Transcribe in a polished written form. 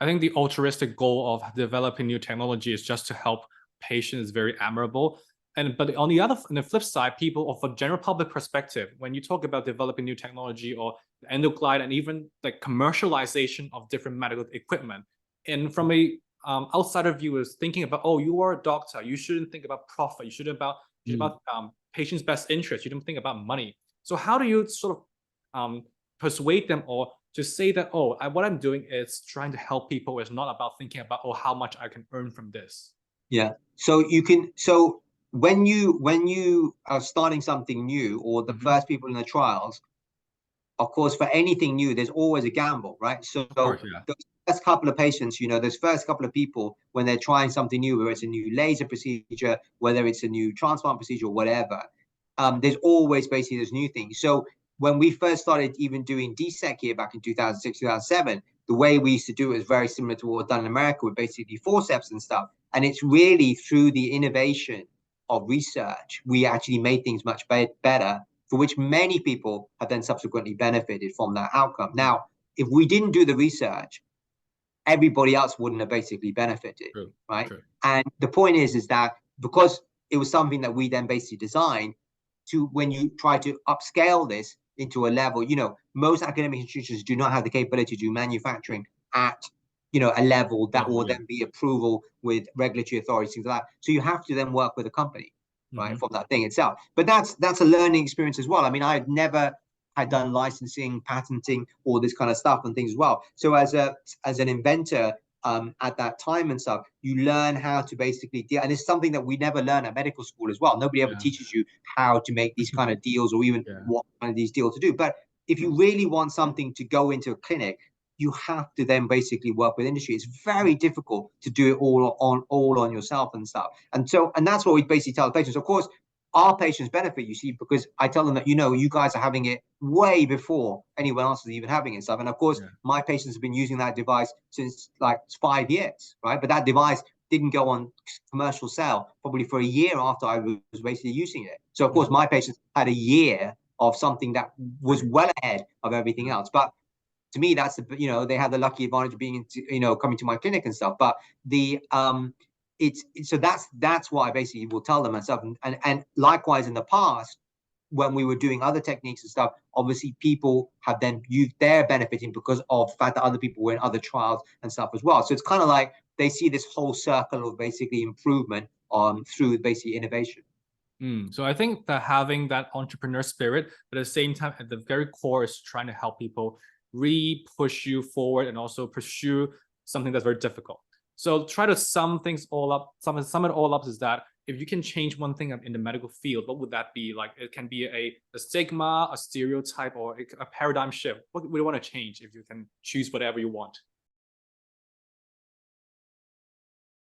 I think the altruistic goal of developing new technology is just to help patients is very admirable. But on the flip side, people, or for general public perspective, when you talk about developing new technology or endoglide and even like commercialization of different medical equipment, and from a outsider view is thinking about, oh, you are a doctor, you shouldn't think about profit, you shouldn't about patient's best interest, you don't think about money. So how do you sort of persuade them or just say that, oh, what I'm doing is trying to help people, it's not about thinking about, oh, how much I can earn from this? Yeah. So when you are starting something new, or the first people in the trials, of course, for anything new, there's always a gamble, right? So Of course, yeah. those first couple of patients, those first couple of people, when they're trying something new, whether it's a new laser procedure, whether it's a new transplant procedure, or whatever, there's always basically those new things. So when we first started even doing DSEC here back in 2006, 2007, the way we used to do it was very similar to what was done in America with basically forceps and stuff. And it's really through the innovation of research, we actually made things much better, for which many people have then subsequently benefited from that outcome. Now, if we didn't do the research, everybody else wouldn't have basically benefited, right? True. And the point is that because it was something that we then basically designed, to when you try to upscale this into a level, most academic institutions do not have the capability to do manufacturing at a level that will then be approval with regulatory authorities, things like that. So you have to then work with a company, right, for that thing itself. But that's a learning experience as well. I mean, I had done licensing, patenting, all this kind of stuff and things as well. So as an inventor, at that time and stuff, you learn how to basically deal, and it's something that we never learn at medical school as well. Nobody ever teaches you how to make these kind of deals, or even what kind of these deals to do. But if you really want something to go into a clinic, you have to then basically work with industry. It's very difficult to do it all on yourself and stuff. And that's what we basically tell the patients. Of course, our patients benefit, you see, because I tell them that, you guys are having it way before anyone else is even having it and stuff. And of course, my patients have been using that device since like 5 years, right? But that device didn't go on commercial sale probably for a year after I was basically using it. So of course, my patients had a year of something that was well ahead of everything else. But to me, that's they have the lucky advantage of being coming to my clinic and stuff. But so that's what I basically will tell them and stuff. And likewise in the past, when we were doing other techniques and stuff, obviously people have then they're benefiting because of the fact that other people were in other trials and stuff as well. So it's kind of like they see this whole circle of basically improvement through basically innovation. So I think that having that entrepreneur spirit, but at the same time, at the very core, is trying to help people push you forward and also pursue something that's very difficult. So try to sum things all up. Sum it all up is that if you can change one thing in the medical field, what would that be? Like, it can be a stigma, a stereotype, or a paradigm shift. What would you want to change if you can choose whatever you want?